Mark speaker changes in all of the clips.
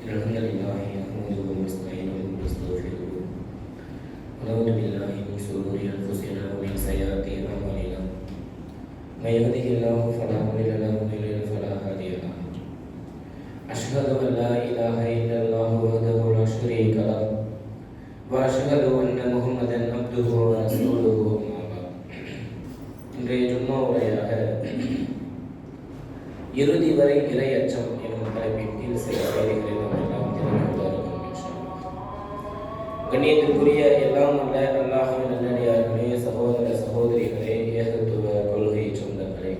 Speaker 1: الحمد لله نحمده ونستعينه ونستغفره ونعوذ بالله من شرور انفسنا ومن سيئات اعمالنا من يهده الله فلا مضل له ومن يضلل فلا هادي له اشهد ان لا اله الا الله وحده لا شريك له واشهد ان محمدا عبده ورسوله اما بعد இன்றைய ஜும்மாவுரையாக இறுதி வரை இறையச்சம் எனும் தலைப்பின் கீழ் சில செய்திகளை நாம் எல்லாம் தெரிந்து கொள்ள இருக்கிறோம். கண்ணியத்திற்குரிய எல்லாம் அல்ல அல்லாஹ்வின் நல்லடியார்களே, சகோதர சகோதரிகளே, ஏகத்துவ கொள்கை சொந்தங்களே,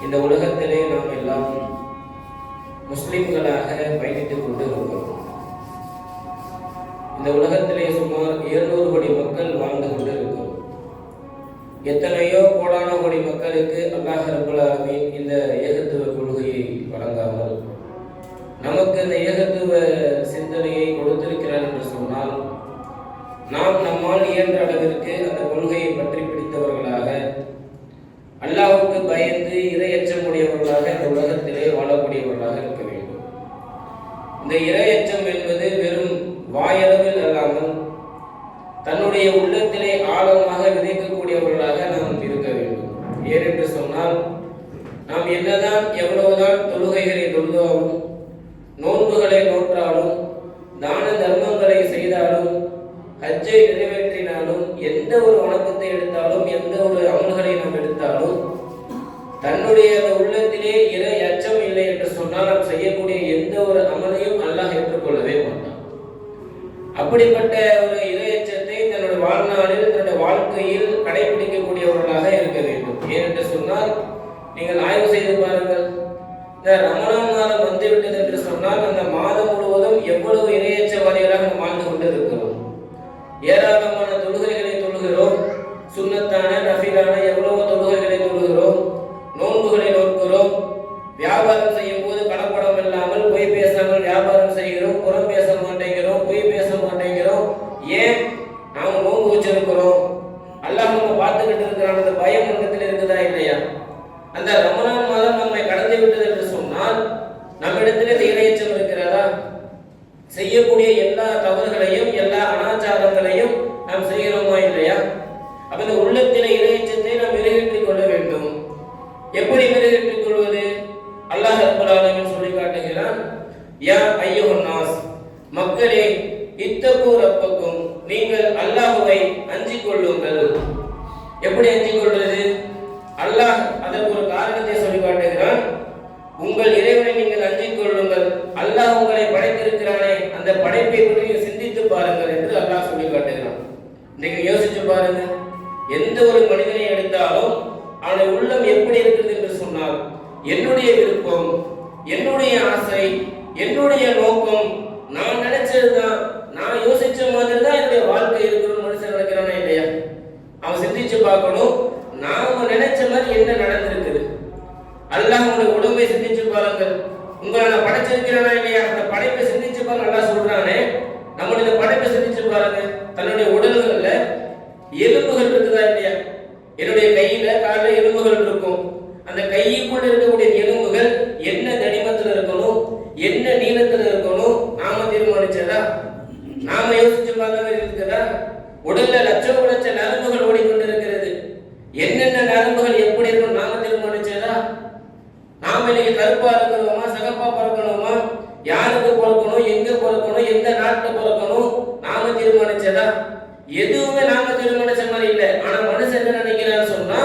Speaker 1: இந்த உலகத்திலே நாம் எல்லாம் முஸ்லிம்களாக பயணித்துக் கொண்டு இருக்கிறோம். இந்த உலகத்திலே சுமார் 200 கோடி மக்கள் வாழ்ந்து கொண்டு இருக்கிறோம். எத்தனையோ கோடான கோடி மக்களுக்கு அல்லாஹ் ரப்பல் ஆலமீன் இந்த ஏகத்துவ கொள்கையை வழங்காமல் நமக்கு இந்த ஏகத்துவ சிந்தனையை கொடுத்திருக்கிறார் என்று சொன்னால், நாம் நம்மால் இயன்ற அளவிற்கு அந்த கொள்கையை பற்றி பிடித்தவர்களாக, அல்லாஹ்வுக்கு பயந்து இறையச்சமுடையவர்களாக இந்த உலகத்திலே வாழக்கூடியவர்களாக இருக்க வேண்டும். இந்த இறையச்சம் என்பது வெறும் வாயளவில் அல்லாமல் தன்னுடைய உள்ளத்திலே ஆழமாக விதைக்கக்கூடியவர்களாக நாம் இருக்க வேண்டும். ஏனென்று சொன்னால், நாம் என்னதான் எவ்வளவுதான் தொழுகைகளை தொழுதாலும், நோன்புகளை நோற்றாலும், தான தர்மங்களை செய்தாலும், ஹஜ்ஜை நிறைவேற்றினாலும், எந்த ஒரு வணக்கத்தை எடுத்தாலும், எந்த ஒரு அமல்களை நாம் எடுத்தாலும், தன்னுடைய அந்த உள்ளத்திலே இறை அச்சம் இல்லை என்று சொன்னால் நாம் செய்யக்கூடிய எந்த ஒரு அமலையும் அல்லாஹ் ஏற்றுக்கொள்ளவே மாட்டான். அப்படிப்பட்ட ஒரு இறையச்சத்தை தன்னுடைய வாழ்நாளில், தன்னுடைய வாழ்க்கையில் கடைபிடிக்கக்கூடியவர்களாக இருக்க வேண்டும். ஏனென்று சொன்னால், நீங்கள் ஆய்வு செய்து பாருங்கள், இந்த ரமலான் மாதம் வந்துவிட்டது என்று சொன்னால் அந்த மாதம் முழுவதும் எவ்வளவு இறையச்சவாதிகளாக நாம் வாழ்ந்து கொண்டு இருக்கிறோம். ஏராளமான தொழுகைகளை தொழுகிறோம், சுன்னத்தான நஃபிலான எவ்வளவு தொழுகைகளை தொழுகிறோம், நோன்புகளை நோக்கிறோம், வியாபாரம் செய்யும் போது கலப்படம் இல்லாமல் பொய் பேசாமல் வியாபாரம் செய்கிறோம், புறம் பேச மாட்டேங்கிறோம், பொய் பேச மாட்டேங்கிறோம். ஏன்? நாம நோன்பு வச்சிருக்கிறோம், அல்லாஹ் நம்ம பார்த்துக்கிட்டு இருக்கிறான். அந்த பயம் நம்மிடத்தில் இருக்குதா இல்லையா? அந்த ரமலான் மாதம் நம்மை கடந்து விட்டது என்று சொன்னால் நம்மிடத்தில் இந்த இறையச்சம் இருக்கிறதா? செய்யக்கூடிய எல்லா தவறுகளையும், எல்லா அனாச்சாரங்களையும் நாம் செய்கிறோமா இல்லையா? அப்ப இந்த உள்ளத்திலே இறையச்சத்தை நாம் மெருகேற்றிக் கொள்ள வேண்டும். எப்படி மெருகேற்றிக் கொள்வது? அல்லாஹ் ரப்பல் ஆலமீன் சொல்லி காட்டுகிறான், யா அய்யுஹன் நாஸ், மக்களே, இத்தகு ரப்பக்கும், நீங்கள் அல்லாஹ்வை அஞ்சிக் கொள்ளுங்கள். எப்படி அஞ்சிக் கொள்வது? அல்லாஹ் அதற்கு ஒரு காரணத்தை சொல்லி காட்டுகிறான். உங்கள் இறைவனை நீங்கள் அஞ்சிக் கொள்ளுங்கள், அல்லாஹ் உங்களை படைத்திருக்கிறானே, அந்த படைப்பை பற்றி சிந்தித்து பாருங்கள் என்று அல்லாஹ் சொல்லி காட்டுகிறான். நீங்க யோசிச்சு பாருங்க, எந்த ஒரு மனிதனை எடுத்தாலும் அவனுடைய உள்ளம் எப்படி இருக்கிறது என்று சொன்னால், என்னுடைய விருப்பம், என்னுடைய ஆசை, என்னுடைய நோக்கம், நான் நினைச்சதுதான், நான் யோசிச்ச மாதிரி தான் என்னுடைய வாழ்க்கை இருக்கணும்னு மனுஷன் நினைக்கிறானா இல்லையா? அவன் சிந்திச்சு பார்க்கணும், நாம நினைச்ச மாதிரி என்ன நடந்திருக்குது. அல்லாஹ் உங்களுடைய உடம்பை சிந்திச்சு பாருங்கள், உங்களை நான் படைச்சிருக்கிறானா இல்லையா? அந்த படைப்பை சிந்திச்சு பாருங்க. அல்லாஹ் சொல்றானே, நம்மளுடைய படைப்பை சிந்திச்சு பாருங்க. தன்னுடைய உடல்கள்ல எலும்புகள் இருக்குதா இல்லையா? என்னுடைய கையில கால எலும்புகள் இருக்கும். அந்த கைக்குள்ள இருக்கக்கூடிய எலும்புகள் என்ன கனிமத்தில் இருக்கணும், என்ன நீளத்தில் இருக்கணும், நாம தீர்மானிச்சதா? நாம யோசிச்சு பார்க்க இருக்குதா? உடல்ல லட்சம் லட்ச நரம்புகள் ஓடிக்கொண்டிருக்கிறது. என்னென்ன நரம்புகள் எப்படி இருக்கணும் நாம தீர்மானிச்சதா? நாம இன்னைக்கு கருப்பா இருக்கிறோமா, சகப்பா பிறக்கணுமா, யாருக்கு பிறக்கணும், எங்க பிறக்கணும், எந்த நாட்டில் பிறக்கணும், நாம தீர்மானிச்சதா? எதுவுமே நாம தீர்மானிச்ச மாதிரி இல்லை. ஆனா மனுஷன் என்ன நினைக்கிறான்னு சொன்னா,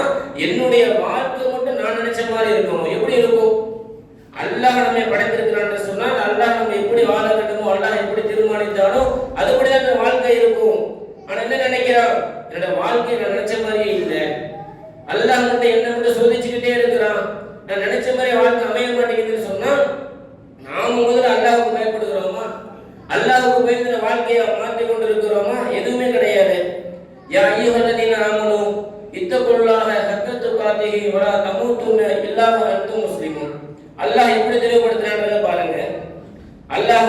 Speaker 1: என்னுடைய வாழ்க்கை மட்டும் நான் நினைச்ச மாதிரி இருக்கணும். எப்படி இருக்கும்? அல்லாஹ் நம்மை படைத்திருக்கிறான்னு சொன்னால், அல்லாஹ் நம்ம எப்படி வாழ வேண்டுமோ, அல்லாஹ் எப்படி தீர்மானித்தானோ அதுபடிதான் அந்த வாழ்க்கை இருக்கும். ஆனா என்ன நினைக்கிறான்? என்னோட வாழ்க்கை நான் நினைச்ச மாதிரியே இல்லை. அல்லாஹ் மட்டும் என்ன மட்டும் சோதிச்சுக்கிட்டே இருக்கிறான். நான் நினைச்ச மாதிரி வாழ்க்கை அமைய மாட்டேங்குதுன்னு சொன்னா, நாம முதல்ல அல்லாஹ்வுக்கு பயப்படுகிறோமா? அல்லாஹ்வுக்கு பயந்து வாழ்க்கையை மாற்றிக் கொண்டிருக்கிறோமா? எதுவுமே கிடையாது. யா அய்யுஹல்லதீன ஆமனூ இத்தகுல்லாஹ ஹக்க துகாத்திஹி வலா தமூதுன்ன இல்லா வ அன்தும் முஸ்லிமூன். அல்லாஹ் எப்படி தெளிவுபடுத்துறான்னு பாருங்க. அல்லாஹ்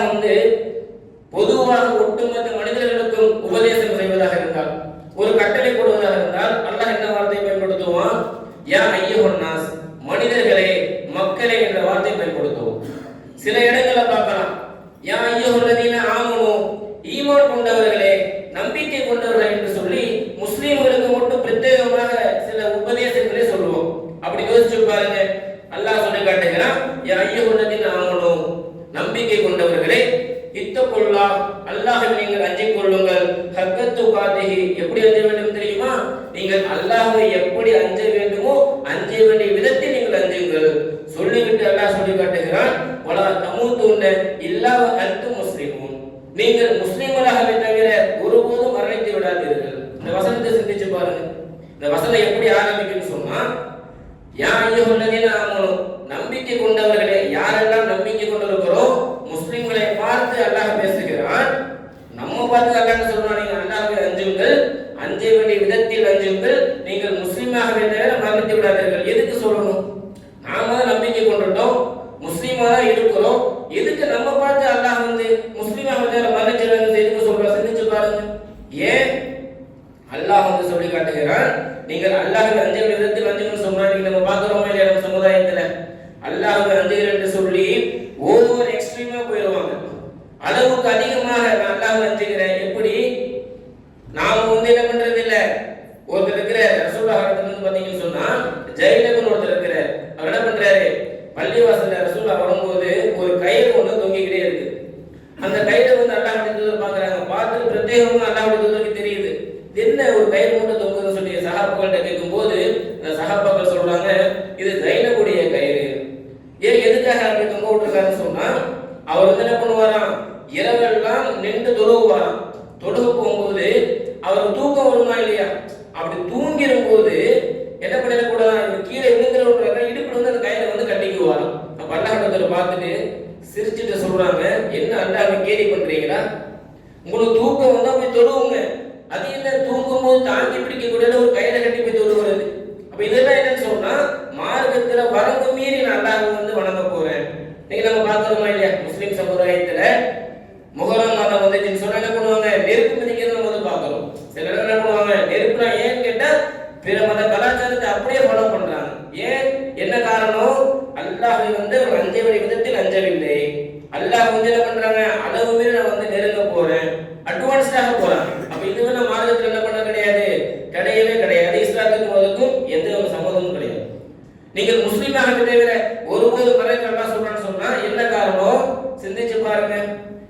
Speaker 1: பொதுவாக ஒட்டுமொத்த மனிதர்களுக்கும் உபதேசம் செய்வதாக இருந்தால், ஒரு கட்டளை போடுவதாக இருந்தால், அல்லாஹ் என்ன வார்த்தையை பயன்படுத்துவான்? யா அய்யுஹன் நாஸ், மனிதர்களே, மக்களே என்ற வார்த்தை பயன்படுத்துவோம். சில இடங்களை பார்க்கலாம், ஐயுஹல்லதீன ஆமனூ நம்பிக்கை கொண்டவர்களே இத்தகுல்லாஹ் அல்லாஹ்வை நீங்கள் அஞ்சிக் கொள்ளுங்கள் ஹக்க துகாதிஹி எப்படி அஞ்ச வேண்டும் தெரியுமா? நீங்கள் அல்லாஹ்வை எப்படி அஞ்ச வேண்டுமோ அஞ்ச வேண்டிய விதத்தில் நீங்கள் அஞ்சுங்கள். சொல்லிவிட்டு அல்லாஹ் சொல்லி காட்டுகிறான் வலா தமூதுன்ன இல்லா வ அன்தும் முஸ்லிமூன். நீங்கள் முஸ்லிம்களாகவே தவிர ஒருபோதும் மரணித்து விடாதீர்கள். இந்த வசனத்தை சிந்திச்சு பாருங்க. இந்த வசனம் எப்படி ஆரம்பிக்குன்னு சொன்னா யா அய்யுஹல்லதீன ஆமனூ நம்பிக்கை கொண்டவர்களே, யாரெல்லாம் நம்பிக்கை கொண்டிருக்கிறோம் முஸ்லிம்களை பார்த்து அல்லாஹ் பேசுகிறான். நம்ம பார்த்து அல்லாஹ் சொல்றான் நீங்க அல்லாஹ்வை அஞ்சுங்கள், அஞ்ச வேண்டிய விதத்தில் அஞ்சுங்கள், நீங்கள் முஸ்லிமாகவே தவிர மரணித்து விடாதீர்கள். எதுக்கு சொல்லணும்? நாம நம்பிக்கை கொண்டுட்டோம், முஸ்லிமா தான் இருக்கிறோம், எதுக்கு நம்ம பார்த்து அல்லாஹ் முஸ்லிமாக தவிர மரணிச்சிருவாங்க எதுக்கு சொல்றோம்? சிந்திச்சு பாருங்க. ஏன் அல்லாஹ் சொல்லி காட்டுகிறான் நீங்கள் அல்லாஹ்வை அஞ்ச வேண்டிய விதத்தில் அஞ்சுங்கன்னு சொன்னா நம்ம பார்க்கிறோமா இல்லையா? நம்ம சமுதாயத்துல அல்லாஹ்வை அஞ்சுகிறேன் என்று சொல்லி ஒவ்வொரு எக்ஸ்ட்ரீமா போயிடுவாங்க. அளவுக்கு அதிகமாக நான் அல்லாஹ்வை அஞ்சுகிறேன். எப்படி நாம என்ன பண்றது இல்ல. ஒருத்தர் இருக்கிற ரசூலுல்லாஹ் வந்து பாத்தீங்கன்னு சொன்னா ஜெயிலபின் ஒருத்தர் இருக்கிறார். அவர் என்ன பண்றாரு? பள்ளிவாசல்ல ரசூலுல்லாஹ் வரும்போது ஒரு கயிறு ஒண்ணு தொங்கிக்கிட்டே இருக்கு. அந்த கயிறை அல்லாஹ்வுடைய தூதர் பாக்குறாங்க. பார்த்து பிரத்யேகமா அல்லாஹ்வுடைய தூதருக்கு தெரியுது என்ன ஒரு கயிறு மட்டும் தொங்குதுன்னு சொல்லி சஹாபாக்கள்கிட்ட கேட்கும் போது அந்த சஹாபாக்கள் சொல்றாங்க இது ஜைனபுடைய கயிறு. ஏன் எதுக்காக அப்படி தொங்க விட்டுருக்காருன்னு சொன்னா அவர் என்ன பண்ணுவாராம்? இரவெல்லாம் நின்று தொழுவாராம். தொழுக போகும்போது அவர் தூக்கம் வருமா இல்லையா? அப்படி தூங்கிடும் போது என்ன பண்ணிடக்கூடாது? கீழே விழுந்துற இடுப்புல அந்த கயிறை கட்டிக்குவாராம். அப்ப அல்லாஹ்வுடைய பார்த்துட்டு சிரிச்சுட்டு சொல்றாங்க என்ன அல்லாஹ்வை கேலி பண்றீங்களா? உங்களுக்கு தூக்கம் வந்தா போய் தொழுவுங்க. அது என்ன தூங்கும் போது தாங்கி பிடிக்க கூட ஒரு கயிறை கட்டி போய் தொழுகிறது. அப்ப இதெல்லாம் என்னன்னு சொன்னா மார்க்கத்துல வரம்பு மீறி நான் அல்லாஹ்வை வணங்க போறேன். நீங்க நம்ம பார்க்கிறோமா இல்லையா? முஸ்லிம் சமுதாயத்துல முஹர்ரம் மாதம் வந்துச்சுன்னு சொன்னா என்ன பண்ணுவாங்க? நெருப்பு மிதிக்கிறது நம்ம பார்க்கிறோம். சில பேர் என்ன பண்ணுவாங்க? நெருப்புனா ஏன்னு கேட்டா பிற மத கலாச்சாரத்தை அப்படியே ஃபாலோ பண்றாங்க. ஏன் என்ன காரணம்? அல்லாஹ்வை ஒரு அஞ்ச வேண்டிய விதத்தில் அஞ்சவில்லை. அல்லாஹ் என்ன பண்றாங்க? அளவு மீறி நான் நெருங்க போறேன், அட்வான்ஸ்டாக போறாங்க. அப்ப இதுவே நம்ம மார்க்கத்துல என்ன பண்ண கிடையாது, கிடையவே கிடையாது. இஸ்லாத்துக்கும் அதுக்கும் எந்த ஒரு சம்மதமும் கிடையாது. நீங்கள் முஸ்லீமாக தவிர ஒருபோது மறைக்க அல்லாஹ் சொல்றான்னு சொன்னா என்ன காரணம்? சிந்திச்சு பாருங்க.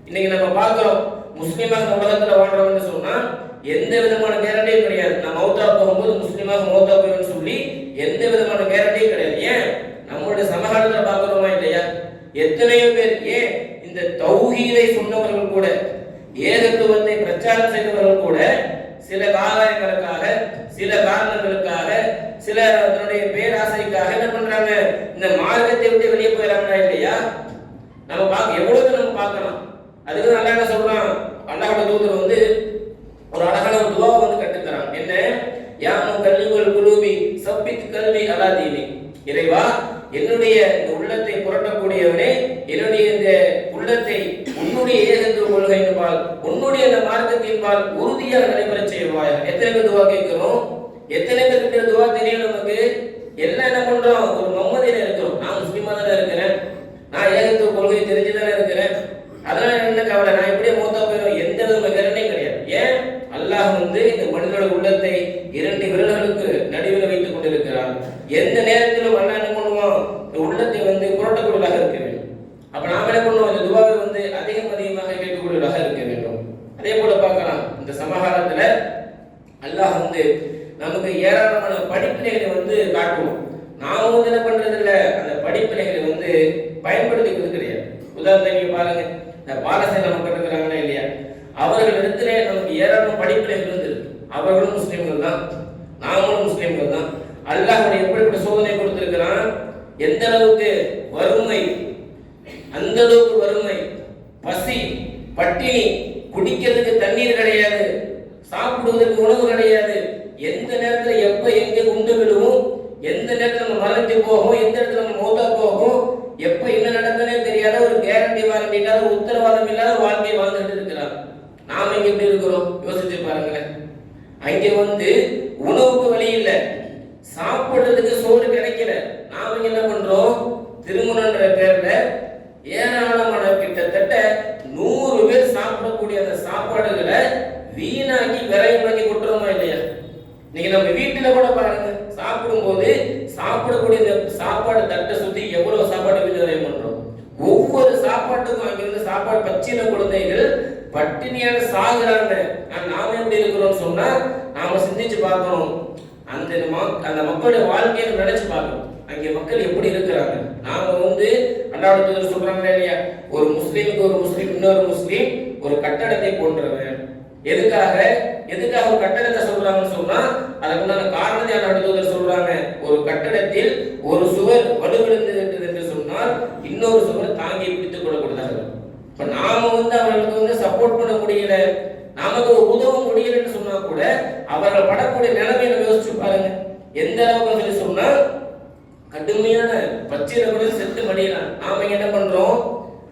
Speaker 1: இன்னைக்கு நம்ம பார்க்கிறோம் முஸ்லீமாக உலகத்துல வாழ்றோம்னு சொன்னா எந்த விதமான கேரண்டியும் கிடையாது. நான் மௌத்தா போகும்போது முஸ்லீமாக மௌத்தா போவேன்னு சொல்லி எந்த விதமான கேரண்டியும் கிடையாது. ஏன் நம்மளுடைய சமகாலத்துல பார்க்கிறோமா இல்லையா? எத்தனையோ பேர் ஏன் இந்த தௌஹீதை சொன்னவர்கள் கூட ஏகத்துவத்தை பிரச்சாரம் செய்தவர்கள் கூட சில காரணங்களுக்காக சில காரணங்களுக்காக சில தன்னுடைய பேராசைக்காக என்ன பண்றாங்க? இந்த மார்க்கத்தை விட்டு வெளியே போயிடறாங்களா இல்லையா? நம்ம எவ்வளவு நம்ம பார்க்கலாம். அதுக்கு அல்லாஹ் என்ன சொல்றான்? அல்லாஹ்வுடைய தூதர் ஒரு அழகான ஒரு துஆவை கற்றுத்தரான். என்ன? யா முகல்லிமுல் குலூபி சப்பித் கல்வி அலா தீனி. இறைவா, என்னுடைய இந்த உள்ளத்தை புரட்டக்கூடியவனே, என்னுடைய இந்த உள்ளத்தை உன்னுடைய ஏகத்துவ கொள்கையின்பால் உன்னுடைய அந்த மார்க்கத்தின்பால் உறுதியாக நடைபெற செய்வாயா. எத்தனை பேர் துஆ கேட்கிறோம்? எத்தனை பேருக்கு துஆ தெரியும்? நமக்கு எல்லாம் என்ன பண்றோம்? ஒரு மம்மதியில இருக்கிறோம். நான் முஸ்லிமா தானே இருக்கிறேன், நான் ஏகத்துவ கொள்கை தெரிஞ்சுதானே இருக்கிறேன், அதனால என்ன கவலை, நான் எப்படியே மூத்தா போயிடும், எந்த வித கேரண்டியும் கிடையாது. ஏன்? அல்லாஹ் இந்த மனிதனோட உள்ளத்தை இரண்டு விரல்களுக்கு நடுவில் வைத்துக் கொண்டிருக்கிறான். எந்த நேரத்திலும் அல்லாஹ் என்ன பண்ணுவான்? உள்ளத்தை புரட்டக்கூடியதாக இருக்க வேண்டும். அப்ப நாம என்ன பண்ணுவோம்? இந்த துஆவை அதிகமாக கேட்கக்கூடியதாக இருக்க வேண்டும். அதே போல பார்க்கலாம், இந்த சமகாலத்துல அல்லாஹ் நமக்கு ஏராளமான படிப்பினைகளை காட்டுவோம். நாம என்ன பண்றது இல்ல, அந்த படிப்பினைகளை பயன்படுத்திக்கிறது கிடையாது. உதாரணத்துக்கு பாருங்க, இந்த பாலஸ்தீன மக்கள் இருக்கிறாங்களா இல்லையா? அவர்கள் இடத்துல நமக்கு ஏராளமான படிப்பினைகள் இருக்கு. அவர்களும் முஸ்லிம்கள் தான், நாமளும் முஸ்லிம்கள் தான். அல்லாஹ் எப்படிப்பட்ட சோதனை கொடுத்திருக்கிறான்? எந்த அளவுக்கு வறுமை, அந்த அளவுக்கு வறுமை, பசி, பட்டினி, குடிக்கிறதுக்கு தண்ணீர் கிடையாது, சாப்பிடுவதற்கு உணவு கிடையாது. எந்த நேரத்துல எப்ப எங்க குண்டு விழுவும், எந்த நேரத்துல நம்ம மறைஞ்சு போகும், எந்த இடத்துல நம்ம மௌத்தா போகும், எப்ப என்ன நடக்குன்னே தெரியாத ஒரு கேரண்டி வாரண்டி இல்லாத ஒரு உத்தரவாதம் இல்லாத வாழ்க்கையை வாழ்ந்துட்டு இருக்கிறார். நாம இங்க எப்படி இருக்கிறோம்? யோசிச்சு பாருங்களேன். அங்க உணவுக்கு வழி இல்லை, சாப்பிடுறதுக்கு சோறு கிடைக்கல. நாம என்ன பண்றோம்? திருமணன்ற பேர்ல ஏராளமான கிட்டத்தட்ட 100 பேர் சாப்பிடக்கூடிய அந்த சாப்பாடுகளை வீணாக்கி விரைவாக்கி கொட்டுறோமா இல்லையா? நீங்க நம்ம வீட்டுல கூட பாருங்க, சாப்பிடும் போது சாப்பிடக்கூடிய இந்த சாப்பாடு தட்டை சுத்தி எவ்வளவு சாப்பாடு விநியோகம் பண்றோம். ஒவ்வொரு சாப்பாட்டுக்கும் அங்கிருந்து சாப்பாடு பச்சின குழந்தைகள் பட்டினியான சாகுறாங்க. நாம எப்படி இருக்கிறோம்னு சொன்னா நாம சிந்திச்சு பார்க்கணும். அந்த மக்களுடைய வாழ்க்கையை நினைச்சு பார்க்கணும். அங்கே மக்கள் எப்படி இருக்கிறாங்க. நாம அல்லாஹ்வுடைய தூதர் சொல்றாங்க இல்லையா, ஒரு முஸ்லீமுக்கு ஒரு முஸ்லீம் இன்னொரு முஸ்லீம் ஒரு கட்டடத்தை போன்றவன். எதுக்காக ஒரு கட்டடத்தை சொல்றாங்கன்னு சொன்னா அதுக்குண்டான காரணத்தை அல்லாஹ்வுடைய தூதர் சொல்றாங்க. ஒரு கட்டடத்தில் ஒரு சுவர் வலுவிழந்து என்று சொன்னால் இன்னொரு சுவர் தாங்கி பிடித்துக் கொள்ளக்கூடாது. இப்ப நாம அவர்களுக்கு சப்போர்ட் பண்ண முடியல, நமக்கு உதவ முடியலன்னு சொன்னா கூட அவர்கள் படக்கூடிய நிலைமையை யோசிச்சு பாருங்க. எந்த அளவுக்கு சொல்லி சொன்னா கடுமையான பச்சையில கூட செத்து மடியலாம். நாம என்ன பண்றோம்,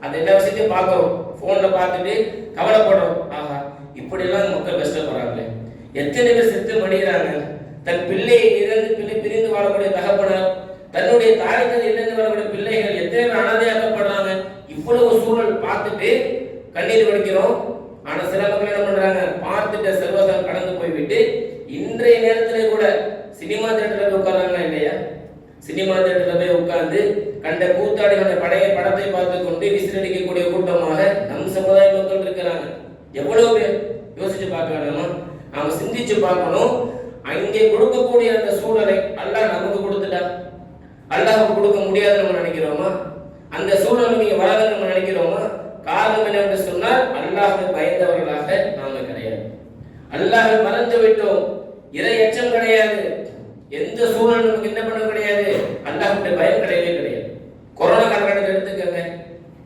Speaker 1: அந்த எல்லா விஷயத்தையும் பார்க்கிறோம், போன்ல பார்த்துட்டு கவலைப்படுறோம். ஆஹா, இப்படி எல்லாம் மக்கள் கஷ்டப்படுறாங்களே, எத்தனை பேர் செத்து மடிகிறாங்க. தன் பிள்ளையை இழந்து பிரிந்து வாழக்கூடிய தகப்பனர், தன்னுடைய தாய்க்கு இழந்து வாழக்கூடிய பிள்ளைகள் எத்தனை பேர் அனாதையாக்கப்படுறாங்க. இவ்வளவு சூழல் பார்த்துட்டு கண்ணீர் வடிக்கிறோம். ஆனா சில மக்கள் என்ன பண்றாங்க, பார்த்துட்டு சர்வசாரம் கடந்து போய்விட்டு இன்றைய நேரத்திலே கூட சினிமா தியேட்டர்ல உட்கார்றாங்க இல்லையா, சினிமா தியேட்டர்ல போய் உட்கார்ந்து கண்ட கூத்தாடிகளுடைய படத்தை பார்த்து கொண்டு விசிலடிக்கக்கூடிய கூட்டமாக நம் சமுதாய மக்கள் இருக்கிறாங்க. எவ்வளவு பேர் யோசிச்சு பார்க்க வேண்டாமா? நாம சிந்திச்சு பார்க்கணும். அங்கே கொடுக்கக்கூடிய அந்த சூழலை அல்லாஹ் நமக்கு கொடுத்துட்டா, அல்லாஹ்வுக்கு கொடுக்க முடியாதுன்னு நம்ம நினைக்கிறோமா? அந்த சூழல் நீங்க வராதுன்னு நம்ம நினைக்கிறோமா? காரணம் என்னவென்று சொன்னால் அல்லாஹ்வை பயந்தவர்களாக நாம கிடையாது. அல்லாஹ்வை மறந்து விட்டோம். இறை எச்சம் கிடையாது. எந்த சூழல் நமக்கு என்ன பண்ண கிடையாது, அல்லாஹ்வுடைய பயம் கிடையவே கிடையாது. கொரோனா காலகட்டத்தை எடுத்துக்கங்க,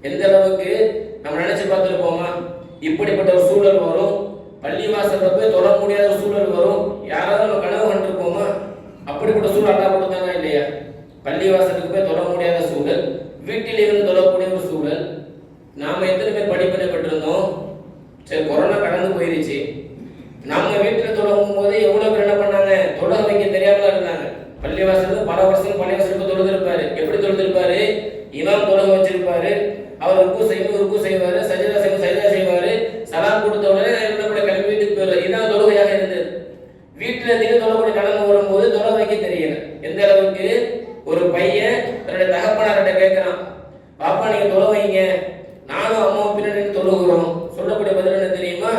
Speaker 1: எந்த அளவுக்கு நம்ம நினைச்சு பார்த்துருப்போமா? இப்படிப்பட்ட ஒரு சூழல் வரும், பள்ளிவாசல்ல போய் தொழ முடியாத ஒரு சூழல் வரும். யாராவது நம்ம கனவு கண்டிருப்போமா? அப்படிப்பட்ட சூழல் அல்லாஹ் கொடுத்தாங்க இல்லையா? பள்ளிவாசலுக்கு போய் தொழ முடியாத சூழல், வீட்டில் இருந்து தொழக்கூடிய ஒரு சூழல். நாம எத்தனை பேர் படிப்பினை பெற்றிருந்தோம்? சரி, கொரோனா கடந்து போயிருச்சு. நம்ம வீட்டில் தொழுகும் போது எவ்வளவு பேர் என்ன பண்ணாங்க, தொழுக வைக்க தெரியாமல இருந்தாங்க. பள்ளிவாசலுக்கு பல வருஷம் பள்ளிவாசலுக்கு தொழுதிருப்பாரு. எப்படி தொழுதிருப்பாரு? இமாம் தொழுக வச்சிருப்பாரு, அவர் ருக்கு செய்வாரு, சஜிதா செய்வாரு, சலாம் கொடுத்த உடனே என்ன கிளம்பி வீட்டுக்கு போயிடுவார். இதான் தொழுகையாக இருந்தது. வீட்டுல தின தொழக்கூடிய கடமை வரும்போது தொழ வைக்க தெரியல. எந்த அளவுக்கு ஒரு பையன் தன்னுடைய தகப்பனார்கிட்ட கேட்கிறான், பாப்பா நீங்க தொழ வைங்க, நானும் அம்மாவும் பின்னாடி தொழுகிறோம். சொல்லக்கூடிய பதில் என்ன தெரியுமா?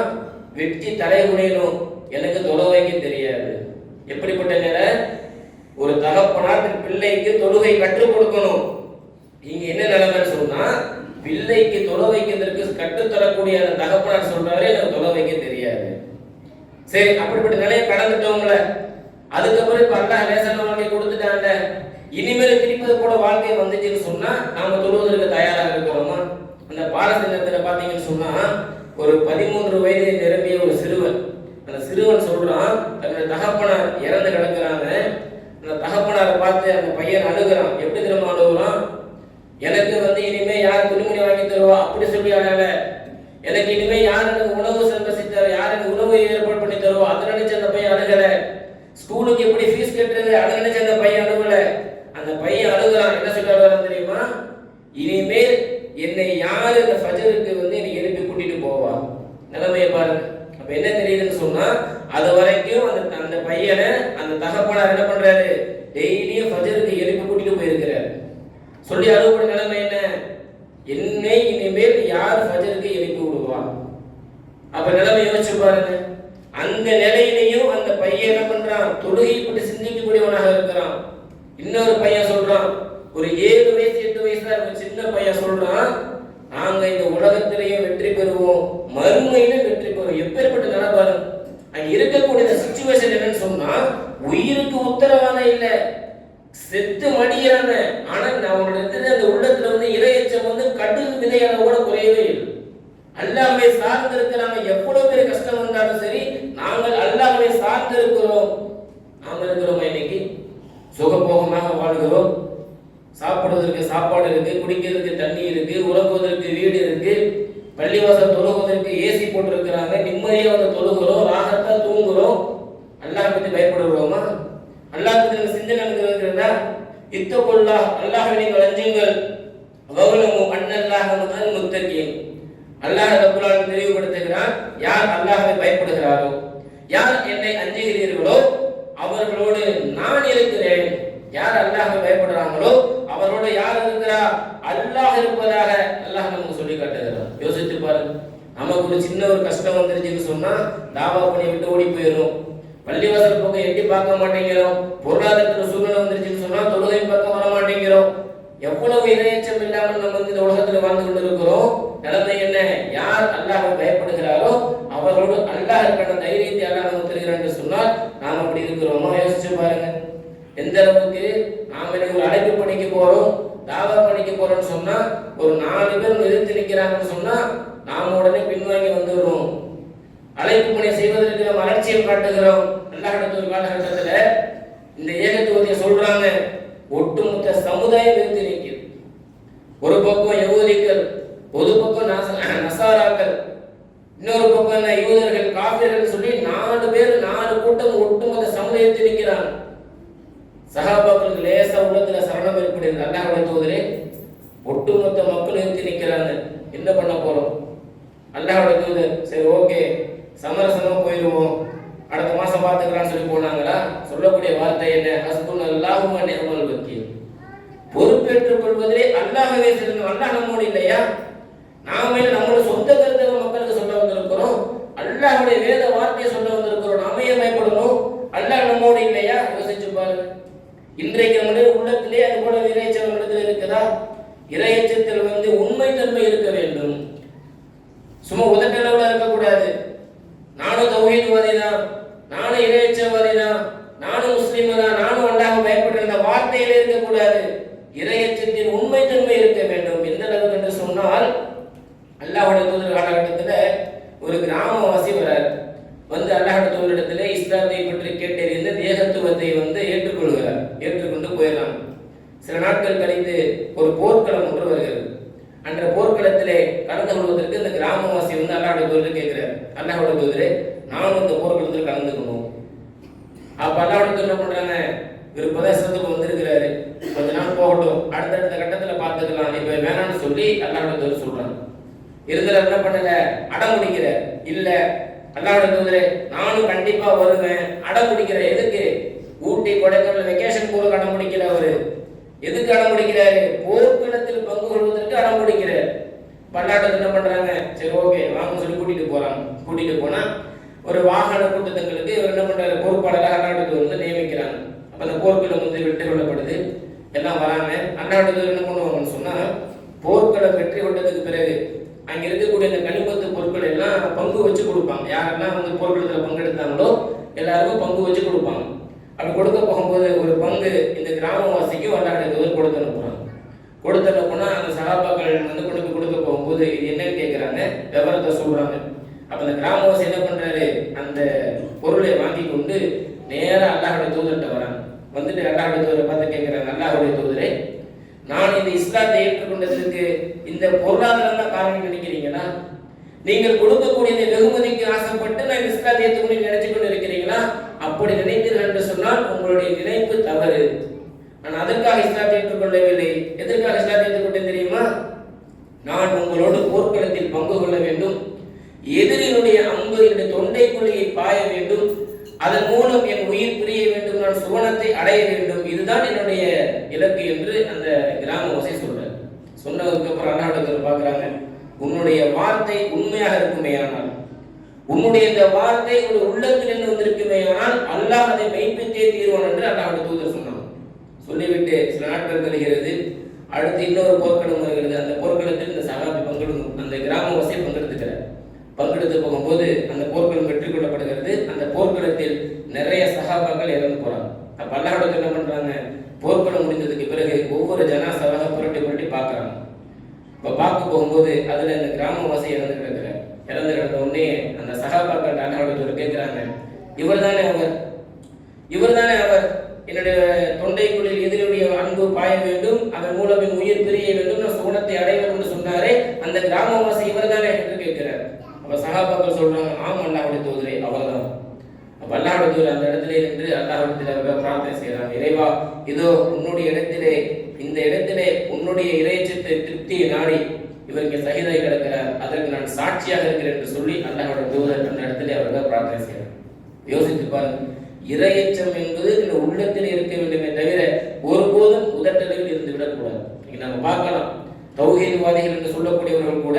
Speaker 1: வெற்றி தலை குனையணும், எனக்கு தொழ வைக்க தெரியாது. எப்படிப்பட்ட நிலை? ஒரு தகப்பனார் பிள்ளைக்கு தொழுகை கற்றுக் கொடுக்கணும். இங்க என்ன நிலைமைன்னு சொன்னா, பிள்ளைக்கு தொழ வைக்கிறதுக்கு கற்றுத்தரக்கூடிய அந்த தகப்பனார் சொல்றாரு எனக்கு தொழ வைக்க தெரியாது. சரி, அப்படிப்பட்ட நிலையை கடந்துட்டோம்ல. அதுக்கப்புறம் இப்ப அல்லாஹ் லேசான வாழ்க்கை கொடுத்துட்டாங்க. இனிமேல் திருப்பது கூட வாழ்க்கை வந்துச்சுன்னு சொன்னா நாம தொழுவதற்கு தயாராக இருக்கிறோமா? அந்த பாலஸ்தீனத்துல பாத்தீங்கன்னு சொன்னா ஒரு 13 வயது நிரம்பிய ஒரு சிறுவன், அந்த சிறுவன் சொல்றான், தன்னுடைய தகப்பனார் இறந்து கிடக்குறாங்க. அந்த தகப்பனாரை பார்த்து அந்த பையன் அழுகிறான். எப்படி திரும்ப அழுகுறான்? எனக்கு இனிமே யார் துணிமணி வாங்கி தருவா அப்படி சொல்லி அழல, எனக்கு இனிமே யார் எனக்கு உணவு சம்பசித்தார், யார் எனக்கு உணவு ஏற்பாடு பண்ணி தருவா அதை நினைச்சு அந்த பையன் அழுகல. ஸ்கூலுக்கு எப்படி ஃபீஸ் கட்டுறது அதை நினைச்சு அந்த பையன் அழுகல. அந்த பையன் அழுகுறான். என்ன சொல்லி அழுகுறான் தெரியுமா? இனிமேல் என்னை யாரு இந்த ஃபஜருக்கு என்னை எழுப்பி கூட்டிட்டு போவா? நிலைமையை பாருங்க. அப்ப என்ன தெரியுதுன்னு சொன்னா, அது வரைக்கும் அந்த பையனை அந்த தகப்பனார் என்ன பண்றாரு, டெய்லியும் ஃபஜருக்கு எழுப்பி கூட்டிட்டு போயிருக்கிறாரு. சொல்லி அழுகக்கூடிய நிலைமை என்ன? என்னை இனிமேல் யார் ஃபஜருக்கு எழுப்பி விடுவா? அப்ப நிலைமை யோசிச்சு பாருங்க. அந்த நிலையிலையும் அந்த பையன் என்ன பண்றான், தொழுகை பற்றி சிந்திக்கக்கூடியவனாக இருக்கிறான். இன்னொரு பையன் சொல்றான், ஒரு 7 வயசு 8 வயசுல ஒரு சின்ன பையன் சொல்றான், நாங்க இந்த உலகத்திலேயே வெற்றி பெறுவோம், மறுமையில வெற்றி பெறுவோம். எப்பேற்பட்ட நிலை பாருங்க. அங்க இருக்கக்கூடிய சிச்சுவேஷன் என்னன்னு சொன்னா, உயிருக்கு உத்தரவாதம் இல்ல, செத்து மடியாம. ஆனா அவங்களுக்கு அந்த உள்ளத்துல இறையச்சம் கடுகு விதையானோட குறையவே இல்லை. அல்லாஹ்வை சார்ந்து இருக்கிறாங்க. எவ்வளவு பேர் கஷ்டம் வந்தாலும் சரி, நாங்கள் அல்லாஹ்வை சார்ந்து இருக்கிறோம். நாம இருக்கிறோம் இன்னைக்கு சுகபோகமாக வாழ்கிறோம். சாப்பிடுவதற்கு சாப்பாடு இருக்கு, குடிக்கிறதுக்கு தண்ணி இருக்கு, உறங்குவதற்கு வீடு இருக்கு, பள்ளிவாசல் தொழுவதற்கு ஏசி போட்டிருக்கிறாங்க. நிம்மதியா தொழுகிறோம், ராகத்தா தூங்குறோம். அல்லாஹ் பத்தி பயப்படுகிறோமா? அல்லாஹ் பத்தி சிந்தனை இருக்கிறதா? இத்தகுல்லா, அல்லாஹ்வை நீங்கள் அஞ்சுங்கள். வஅலமு அன்னல்லாஹ மஅல் முத்தகீன். அல்லாஹ் ரப்பல் ஆலமீன் தெளிவுபடுத்துகிறான், யார் அல்லாஹ்வை பயப்படுகிறாரோ, யார் என்னை அஞ்சுகிறீர்களோ அவர்களோடு நான் இருக்கிறேன். யார் அல்லாஹ்வை பயப்படுறாங்களோ அவரோட யார் இருக்கிறா? அல்லாஹ் இருப்பதாக அல்லாஹ் நமக்கு சொல்லி காட்டுகிறார். யோசித்து பாருங்க. நமக்கு ஒரு சின்ன ஒரு கஷ்டம் வந்துருச்சுன்னு சொன்னா தாவா பண்ணி விட்டு ஓடி போயிடும். பள்ளிவாசல் பக்கம் எட்டி பார்க்க மாட்டேங்கிறோம். பொருளாதாரத்துல சூழ்நிலை வந்துருச்சுன்னு சொன்னா தொழுகை பக்கம் வர மாட்டேங்கிறோம். எவ்வளவு இரையச்சம் இல்லாமல் நம்ம இந்த உலகத்துல வாழ்ந்து கொண்டு இருக்கிறோம். நிலைமை என்ன? யார் அல்லாஹ்வை பயப்படுகிறாரோ அவரோடு அல்லாஹ் இருக்கிற தைரியத்தை அல்லாஹ் நமக்கு தருகிறார் என்று சொன்னால் நாம் அப்படி இருக்கிறோமோ? யோசிச்சு பாருங்க. எந்த அளவுக்கு நாம ஒரு அழைப்பு பணிக்கு போறோம், தாவா பணிக்கு போறோம்னு சொன்னா ஒரு 4 பேர் எதிர்த்து நிற்கிறாங்கன்னு சொன்னா நாம உடனே பின்வாங்கி வந்துடுறோம். அழைப்பு பணி செய்வதற்கு நம்ம அலட்சியம் காட்டுகிறோம். அல்லாஹ்விடத்துல ஒரு காலகட்டத்துல இந்த ஏகத்துவத்தை சொல்றாங்க. ஒட்டுமொத்த சமுதாயம் எதிர்த்து நிற்குது. ஒரு பக்கம் யகூதிகள், ஒரு பக்கம் நசாராக்கள், இன்னொரு பக்கம் யூதர்கள், காபிர்கள் சொல்லி 4 பேர் 4 கூட்டம் ஒட்டுமொத்த சமுதாயத்தில் நிற்கிறாங்க. சஹாபாக்களுக்கு லேசா உள்ளத்துல சரணம் ஏற்படுது. அல்லாஹ்வுடைய தூதரே, ஒட்டுமொத்த மக்கள் நிறுத்தி நிற்கிறாங்க, என்ன பண்ண போறோம்? அல்லாஹ்வுடைய தூதர், சரி ஓகே சமரசமா போயிடுவோம், அடுத்த மாசம் பார்த்துக்கலாம்னு சொல்லி போனாங்களா? சொல்லக்கூடிய வார்த்தை என்ன? ஹஸ்புனல்லாஹு வ நிஅமல் வக்கீல். பொறுப்பேற்றுக் கொள்வதிலே அல்லாஹ்வே சிறந்தவன். அல்லாஹ் நம்மோடு இல்லையா? நாம நம்மளோட சொந்த கருத்தை மக்களுக்கு சொல்ல வந்திருக்கிறோம். அல்லாஹ்வுடைய வேத வார்த்தையை சொல்ல வந்திருக்கிறோம். நாமே பயப்படணும். அல்லாஹ் நம்மோடு இல்லையா? யோசிச்சு பாருங்க. இன்றைக்கு நம்முடைய உள்ளத்திலே அது போல இறையச்சம் நம்மிடத்தில் இருக்குதா? இறையச்சத்தில் உண்மைத்தன்மை இருக்க வேண்டும். சும்மா உதட்டளவுல இருக்கக்கூடாது. நானும் தௌஹீத்வாதி தான், நானும் இறையச்சவாதி தான், நானும் முஸ்லீம் தான், நானும் அல்லாஹ்வை பயப்படுற இந்த வார்த்தையிலே இருக்கக்கூடாது. இறையச்சத்தின் உண்மைத்தன்மை இருக்க வேண்டும். எந்த அளவுக்கு என்று சொன்னால், அல்லாஹ்வுடைய தூதர் காலகட்டத்தில் ஒரு கிராமவாசி வரார். அல்லாஹ்வுடைய தூதரிடத்திலே இஸ்லாத்தை பற்றி கேட்டறிந்து ஏகத்துவத்தை ஏற்றுக்கொள்கிறார். ஏற்றுக்கொண்டு போயிடலாம். சில நாட்கள் கழித்து ஒரு போர்க்களம் ஒன்று வருகிறது. அன்ற போர்க்களத்திலே கலந்து கொள்வதற்கு இந்த கிராமவாசி அல்லாஹ்வுடைய தூதர் கேட்கிறார். அல்லாஹ்வுடைய தூதரே, நானும் இந்த போர்க்களத்தில் கலந்துக்கணும். அப்ப அல்லாஹ்வுடைய தூதர் என்ன பண்றாங்க? இவர் பிரதேசத்துக்கு வந்திருக்கிறாரு, கொஞ்ச நாள் போகட்டும், அடுத்தடுத்த கட்டத்தில் பார்த்துக்கலாம், இப்ப வேணாம்னு சொல்லி அல்லாஹ்வுடைய தூதர் சொல்றாங்க. இருந்தாலும் என்ன பண்ணல? அடம் முடிக்கிற. இல்ல அல்லாஹ்வுடைய தூதரே, நானும் கண்டிப்பா வருவேன். அடம் முடிக்கிற. எதுக்கு? ஊட்டி கொடைக்கானல் வெக்கேஷன் போல அடம் முடிக்கல. அவரு எதுக்கு அடம் முடிக்கிறாரு? போர்க்களத்தில் பங்கு கொள்வதற்கு அடம் முடிக்கிறார். பல்லாட்டத்தில் என்ன பண்றாங்க? சரி ஓகே வாங்க சொல்லி கூட்டிட்டு போறாங்க. கூட்டிட்டு போனா ஒரு வாகன கூட்டத்தங்களுக்கு என்ன பண்றாரு? பொறுப்பாளராக அல்லாஹ்வுடைய நியமிக்கிறாங்க. அப்ப அந்த போர்க்களம் வெற்றி கொள்ளப்படுது. எல்லாம் வராங்க. அல்லாஹ்வுடைய என்ன பண்ணுவாங்கன்னு சொன்னா, போர்க்களம் வெற்றி கொண்டதுக்கு பிறகு அங்க இருக்கக்கூடிய இந்த கனிமத்து பொருட்கள் எல்லாம் பங்கு வச்சு கொடுப்பாங்க. யாரெல்லாம் போர்க்களத்தில் பங்கெடுத்தாங்களோ எல்லாருக்கும் பங்கு வச்சு கொடுப்பாங்க. அப்படி கொடுக்க போகும்போது ஒரு பங்கு இந்த கிராமவாசிக்கும் அல்லாஹ்வுடைய தூதர் கொடுத்து அனுப்புறாங்க. கொடுத்து அனுப்புனா அந்த சஹாபாக்கள் கொண்டு கொடுக்க போகும்போது இது என்னன்னு கேட்கிறாங்க, விவரத்தை சொல்றாங்க. அப்ப அந்த கிராமவாசி என்ன பண்றாரு? அந்த பொருளை வாங்கி கொண்டு நேரா அல்லாஹ்வுடைய தூதர்கிட்ட வராங்க. வந்துட்டு அல்லாஹ்வுடைய தூதரை பார்த்து கேட்கிறாங்க, அல்லாஹ்வுடைய தூதரே, நான் இந்த இஸ்லாத்தை ஏற்றுக்கொண்டதற்கு இந்த பொருளாதாரம் தான் காரணம் நினைக்கிறீங்களா? நீங்கள் கொடுக்கக்கூடிய இந்த வெகுமதிக்கு ஆசைப்பட்டு நான் இஸ்லாத்தை ஏற்றுக்கொண்டு நினைச்சு கொண்டு இருக்கிறீங்களா? அப்படி நினைத்தீர்கள் என்று சொன்னால் உங்களுடைய நினைப்பு தவறு. நான் அதற்காக இஸ்லாத்தை ஏற்றுக்கொள்ளவில்லை. எதற்காக இஸ்லாத்தை ஏற்றுக்கொண்டேன் தெரியுமா? நான் உங்களோடு போர்க்களத்தில் பங்கு கொள்ள வேண்டும், எதிரினுடைய அம்பு என்னுடைய தொண்டைக்குழியை பாய வேண்டும், அதன் மூலம் என் உயிர் பிரிய வேண்டும், நான் சுவனத்தை அடைய வேண்டும், இதுதான் என்னுடைய இலக்கு என்று அந்த கிராமவாசி சொல்றார். சொன்னதுக்கு அப்புறம் அல்லாஹ்வுடைய பார்க்கிறாங்க, உன்னுடைய வார்த்தை உண்மையாக இருக்குமேயானால், உன்னுடைய இந்த வார்த்தை ஒரு உள்ளத்தில் இருந்து வந்திருக்குமேயானால் அல்லாஹ் அதை மெய்ப்பித்தே தீர்வான் என்று அல்லாஹ்வுடைய தூதர் சொன்னாங்க. சொல்லிவிட்டு சில நாட்கள் கழிகிறது. அடுத்து இன்னொரு போர்க்களம் வருகிறது. அந்த போர்க்களத்தில் இந்த சஹாபி பங்கெடுக்கும். அந்த கிராமவாசி பங்கெடுத்துக்கிறார். பங்கெடுத்து போகும்போது அந்த போர்க்களம் வெற்றி கொள்ளப்படுகிறது. அந்த போர்க்களத்தில் நிறைய சஹாபாக்கள் இறந்து போறாங்க. அப்ப அல்லாஹ்வுடைய என்ன பண்றாங்க? போர்க்களம் முடிந்ததுக்கு பிறகு ஒவ்வொரு ஜனாசாவாக புரட்டி புரட்டி பார்க்கறாங்க. இப்ப பார்க்க போகும்போது அதுல இந்த கிராமவாசி இறந்து கிடக்கிறார். இறந்து கிடந்த உடனே அந்த சஹாபாக்கள் அல்லாஹ்வுடைய கேட்கிறாங்க, இவர்தானே அவர்? இவர்தானே அவர்? என்னுடைய தொண்டைக்குள்ளில் எதிரியுடைய அன்பு பாய வேண்டும், அதன் மூலம் என் உயிர் பிரிய வேண்டும், நான் சுவனத்தை அடைய வேண்டும் என்று சொன்னாரே அந்த கிராமவாசி இவர்தானே என்று கேட்கிறார். அப்ப சஹாபாக்கள் சொல்றாங்க, ஆம் அல்லாஹ்வுடைய தூதரே, அவர்தான். அப்ப அல்லாஹ்வுடைய தூதர் அந்த இடத்திலே நின்று அல்லாஹ்விடத்தில் பிரார்த்தனை செய்யறாங்க, இறைவா, இதோ உன்னுடைய இடத்திலே, இந்த இடத்திலே உன்னுடைய இறைச்சத்தை திருப்தியை நாடி இவருக்கு சகிதாய் கிடக்கிறார், அதற்கு நான் சாட்சியாக இருக்கிறேன் என்று சொல்லி அல்லாஹ்வுடைய தூதர் அந்த இடத்திலே அவர்கள் பிரார்த்தனை செய்யறாங்க. யோசித்து பாருங்க, இரையச்சம் என்பது இந்த உள்ளத்தில் இருக்க வேண்டுமே தவிர ஒருபோதும் உதட்டலில் இருந்து விடக்கூடாது. நம்ம பார்க்கலாம், தௌஹீத்வாதிகள் என்று சொல்லக்கூடியவர்கள் கூட,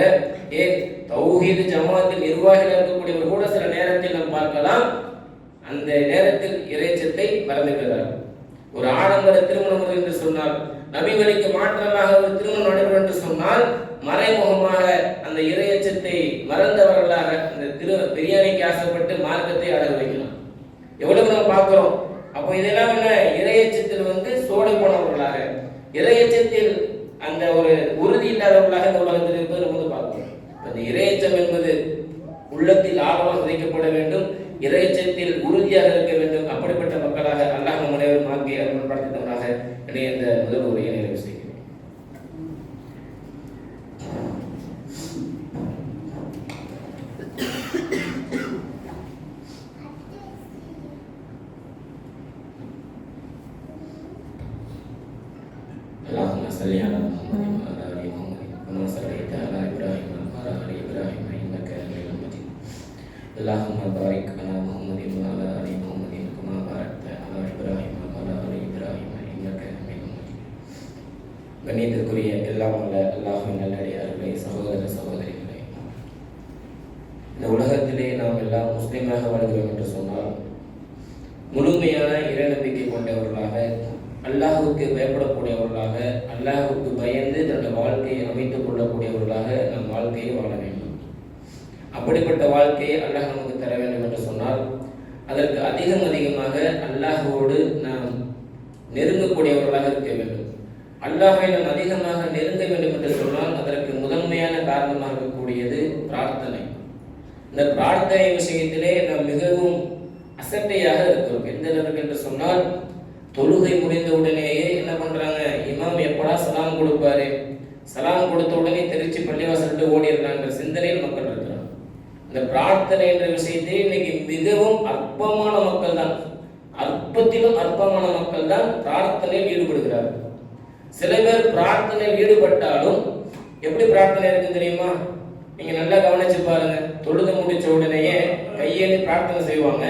Speaker 1: தௌஹீத் ஜமாத்தில் நிர்வாகிகள் இருக்கக்கூடியவர் கூட சில நேரத்தில் நாம் பார்க்கலாம், அந்த நேரத்தில் இறைச்சத்தை மறந்துவிடுகிறார். ஒரு ஆடம்பர திருமணம் என்று சொன்னால், நபிகளுக்கு மாற்றமாக ஒரு திருமணம் நடைபெறும் என்று சொன்னால் மறைமுகமாக அந்த இறையச்சத்தை மறந்தவர்களாக அந்த பிரியாணிக்கு ஆசைப்பட்டு மார்க்கத்தை அடக வைக்கலாம். எவ்வளவு நம்ம பார்க்கிறோம். அப்போ இதெல்லாம் என்ன, இறையச்சத்தில் சோடை போனவர்களாக, இறையச்சத்தில் அந்த ஒரு உறுதி இல்லாதவர்களாக இந்த உலகத்தில் இருப்பது நம்ம பார்க்கிறோம். அந்த இறையச்சம் என்பது உள்ளத்தில் ஆழமாக விதைக்கப்பட வேண்டும், இறையச்சத்தில் உறுதியாக இருக்க வேண்டும். அப்படிப்பட்ட மக்களாக அல்லாஹ் நம் அனைவரும் ஆக்கி அருள்படுத்தினவராக என்னுடைய இந்த முதல் உரையை நிறைவு செய்கிறேன். اللهم صل على محمد وعلى ال محمد كما صليت على ابراهيم وعلى ال ابراهيم انك حميد مجيد. اللهم بارك على محمد وعلى ال محمد كما باركت على ابراهيم وعلى ال ابراهيم انك حميد مجيد. கண்ணியத்திற்குரிய எல்லாம் வல்ல அல்லாஹ்வின் நல்லடியார்களே, சகோதர சகோதரிகளே, இந்த உலகத்திலே நாம் எல்லாம் முஸ்லிமாக வாழ்கிறோம் என்று சொன்னால் முழுமையான இறை நம்பிக்கை கொண்டவர்களாக, அல்லாஹுக்கு பயப்படக்கூடியவர்களாக, அல்லாஹுக்கு பயந்து தன்னுடைய வாழ்க்கையை அமைத்துக் கொள்ளக்கூடியவர்களாக நம் வாழ்க்கையை வாழ வேண்டும். அப்படிப்பட்ட வாழ்க்கையை அல்லாஹ் நமக்கு தர வேண்டும் என்று சொன்னால் அதற்கு அதிகமாக அல்லாஹுவோடு நாம் நெருங்கக்கூடியவர்களாக இருக்க வேண்டும். அல்லாஹை நாம் அதிகமாக நெருங்க வேண்டும் என்று சொன்னால் அதற்கு முதன்மையான காரணமாக இருக்கக்கூடியது பிரார்த்தனை. இந்த பிரார்த்தனை விஷயத்திலே நாம் மிகவும் அசட்டையாக இருக்கிறோம். எந்த அளவுக்கு என்று சொன்னால், தொழுகை முடிந்த உடனேயே என்ன பண்றாங்க, இமாம் எப்படா சலாம் கொடுப்பாரு, சலாம் கொடுத்த உடனே திருச்சி பள்ளிவாசல்ட்டு ஓடிடுறாங்க சிந்தனையில் மக்கள் இருக்கிறாங்க. இந்த பிரார்த்தனை என்ற விஷயத்தை இன்னைக்கு மிகவும் அற்பமான மக்கள் தான், அற்பத்திலும் அற்பமான மக்கள் தான் பிரார்த்தனையில் ஈடுபடுகிறார்கள். சில பேர் பிரார்த்தனையில் ஈடுபட்டாலும் எப்படி பிரார்த்தனை இருக்கு தெரியுமா? நீங்க நல்லா கவனிச்சு பாருங்க. தொழுது முடிச்ச உடனேயே கையேந்தி பிரார்த்தனை செய்வாங்க.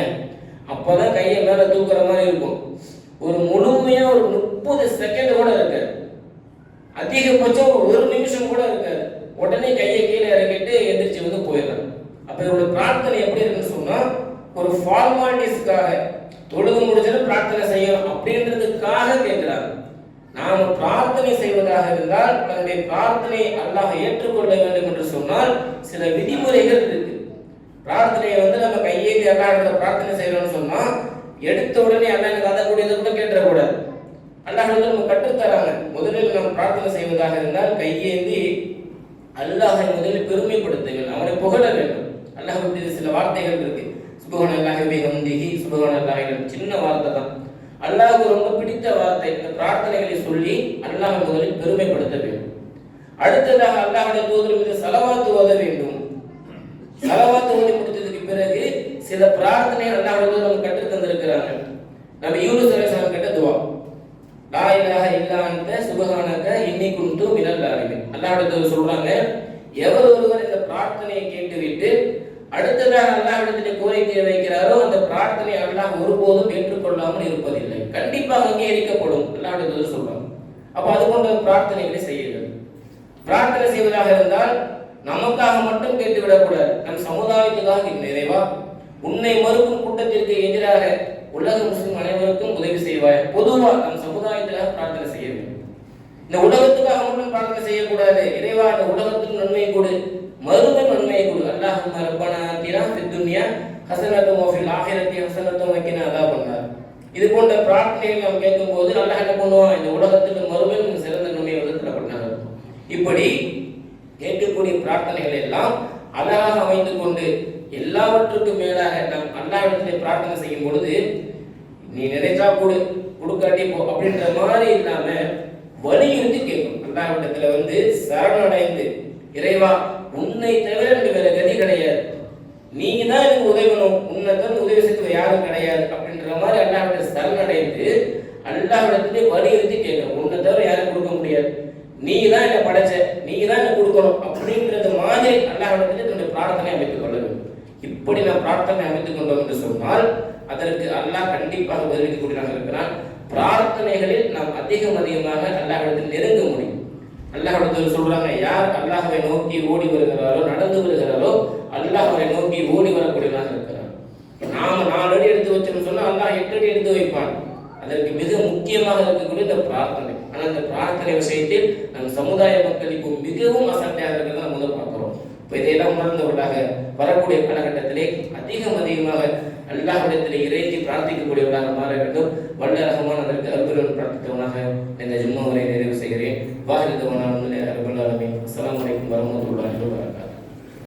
Speaker 1: அப்பதான் கையை மேல தூக்குற மாதிரி இருக்கும். ஒரு முழுமையா ஒரு 30 செகண்ட் கூட இருக்காது, அதிகபட்சம் ஒரு நிமிஷம் கூட இருக்காது. உடனே கையை கீழே இறக்கிட்டு எந்திரிச்சு போயிடலாம். அப்ப இவருடைய பிரார்த்தனை எப்படி இருக்குன்னு சொன்னா, ஒரு ஃபார்மாலிட்டிஸ்க்காக தொழுது முடிச்சது பிரார்த்தனை செய்யணும் அப்படின்றதுக்காக கேட்கிறாங்க. நாம் பிரார்த்தனை செய்வதாக இருந்தால் தன்னுடைய பிரார்த்தனை அல்லாஹ் ஏற்றுக்கொள்ள வேண்டும் என்று சொன்னால் சில விதிமுறைகள் இருக்கு. பிரார்த்தனையை நம்ம கையேந்தி அல்லாஹ் பிரார்த்தனை செய்யணும்னு சொன்னா எடுத்த உடனே அல்லாஹ் எனக்கு அதை கூடியதை கூட கேட்டக்கூடாது. அல்லாஹ் நம்ம கற்றுத்தராங்க. முதலில் நாம் பிரார்த்தனை செய்வதாக இருந்தால் கையேந்தி அல்லாஹை முதலில் பெருமைப்படுத்த வேண்டும், அவனை புகழ வேண்டும். அல்லாஹ் சில வார்த்தைகள் இருக்கு, சுப்ஹானல்லாஹி வ பிஹம்திஹி, சுப்ஹானல்லாஹி, சின்ன வார்த்தை தான், அல்லாஹ்வுக்கு ரொம்ப பிடித்த வார்த்தை. இந்த பிரார்த்தனைகளை சொல்லி அல்லாஹ் முதலில் பெருமைப்படுத்த வேண்டும். அடுத்ததாக அல்லாஹ்வுடைய தூதர் மீது ஸலவாத் ஓத வேண்டும். ஸலவாத் ஓதி முடித்ததுக்கு பிறகு சில பிரார்த்தனை அல்லாஹ்வுடைய நமக்கு கற்று தந்திருக்கிறாங்க. நபி யூனுஸ் அலைஹிஸ்ஸலாம் கேட்ட துஆ, லா இலாஹ இல்லா அன்த சுப்ஹானக இன்னி குன்து மினல் ஸாலிமீன். அல்லாஹ்வுடைய தூதர் சொல்றாங்க, எவர் ஒருவர் இந்த பிரார்த்தனையை கேட்டுவிட்டு அடுத்ததாக அல்லாஹ்விடத்தில் கோரிக்கை வைக்கிறாரோ அந்த பிரார்த்தனை அல்லாஹ் ஒருபோதும் ஏற்றுக்கொள்ளாமல் இருப்பதில்லை, கண்டிப்பாக அங்கீகரிக்கப்படும் அல்லாஹ்வுடைய தூதர் சொல்றாங்க. அப்ப அது போன்ற பிரார்த்தனைகளை செய்யுங்கள். பிரார்த்தனை செய்வதாக இருந்தால் நமக்காக மட்டும் கேட்டுவிடக்கூடாது, நம் சமுதாயத்துக்காக. நிறைவா உன்னை மறுக்கும் கூட்டத்திற்கு எதிராக உலக முஸ்லிம் அனைவருக்கும் உதவி செய்வாய். பொதுவா நம் சமுதாயத்துக்காக பிரார்த்தனை செய்ய வேண்டும். இந்த உலகத்துக்காக மட்டும் பிரார்த்தனை செய்யக்கூடாது. இறைவா இந்த உலகத்துக்கு நன்மை கொடு, மறுமை நன்மையை கொடு. அல்லாஹும்ம ரப்பனா ஆத்தினா ஃபித் துன்யா ஹஸனத்தும் வ ஃபில் ஆখিরাতি ஹஸனத்தும் வ கினா அஸாபன்னார். இது போன்ற பிரார்த்தனையை நாம் கேட்கும்போது அல்லாஹ் என்ன பண்ணுவான், இந்த உலகத்துக்கு மறுமையில் சிறந்த நன்மையை தரப்பட்டார். இப்படி கேட்கக்கூடிய பிரார்த்தனைகள் எல்லாம் அழகாக அமைத்துக் கொண்டு எல்லாவற்றுக்கும் மேலாக நாம் அல்லாஹ்விடத்திலே பிரார்த்தனை செய்யும் பொழுது நீ நினைச்சா கொடு, கொடுக்காட்டி போ அப்படின்ற மாதிரி இல்லாம வலியுறுத்தி கேட்கும். அல்லாஹ்விடத்துல சரணடைந்து, இறைவா உன்னை தவிர எனக்கு வேற கதி கிடையாது, நீங்க தான் எனக்கு உதவணும், உன்னை தான் உதவி செய்ய யாரும் கிடையாது அப்படின்ற மாதிரி அல்லாஹ்விட சரணடைந்து அல்லாஹ்விடத்திலே வலியுறுத்தி கேட்கணும். உன்னை தவிர யாரும் கொடுக்க முடியாது, நீங்க தான் என்ன படைச்ச, நீங்க தான் என்ன கொடுக்கணும் அப்படின்றது மாதிரி அல்லாஹ்விடத்திலே தன்னுடைய பிரார்த்தனை அமைத்துக் கொள்ள வேண்டும். இப்படி நாம் பிரார்த்தனை அமைத்துக் கொண்டோம் என்று சொன்னால் அதற்கு அல்லாஹ் கண்டிப்பாக பதிலளிக்கக்கூடியதாக இருக்கிறான். பிரார்த்தனைகளில் நாம் அதிகமாக அல்லாஹ்விடத்தில் நெருங்க முடியும். அல்லாஹ்விடத்தில் சொல்றாங்க, யார் அல்லாஹ்வை நோக்கி ஓடி வருகிறாரோ, நடந்து வருகிறாரோ, அல்லாஹ்வை நோக்கி ஓடி வரக்கூடியவனாக இருக்கிறார். நாம 4 அடி எடுத்து வச்சோம்னு சொன்னா அல்லாஹ் 8 அடி எடுத்து வைப்பான். அதற்கு மிக முக்கியமாக இருக்கக்கூடிய இந்த பிரார்த்தனை. ஆனால் இந்த பிரார்த்தனை விஷயத்தில் நம் சமுதாய மக்கள் இப்போ மிகவும் அசட்டையாக இருக்கிறத முதல் பார்க்கிறோம். இப்போ இதையெல்லாம் உணர்ந்தவர்களாக வரக்கூடிய காலகட்டத்திலே அதிகமாக அல்லாஹ்விடத்திலே இறைஞ்சி பிரார்த்திக்கக்கூடியவர்களாக மாற வேண்டும். வல்ல ரஹ்மான் அதற்கு அருளுடன் பிரார்த்தித்தவனாக இந்த ஜும்மா உரையை நிறைவு செய்கிறேன். வாஹிதவான அல்ஹம்துலில்லாஹி ரப்பில் ஆலமீன். அஸ்ஸலாமு அலைக்கும் வரஹ்மத்துல்லாஹி வபரகாத்துஹு.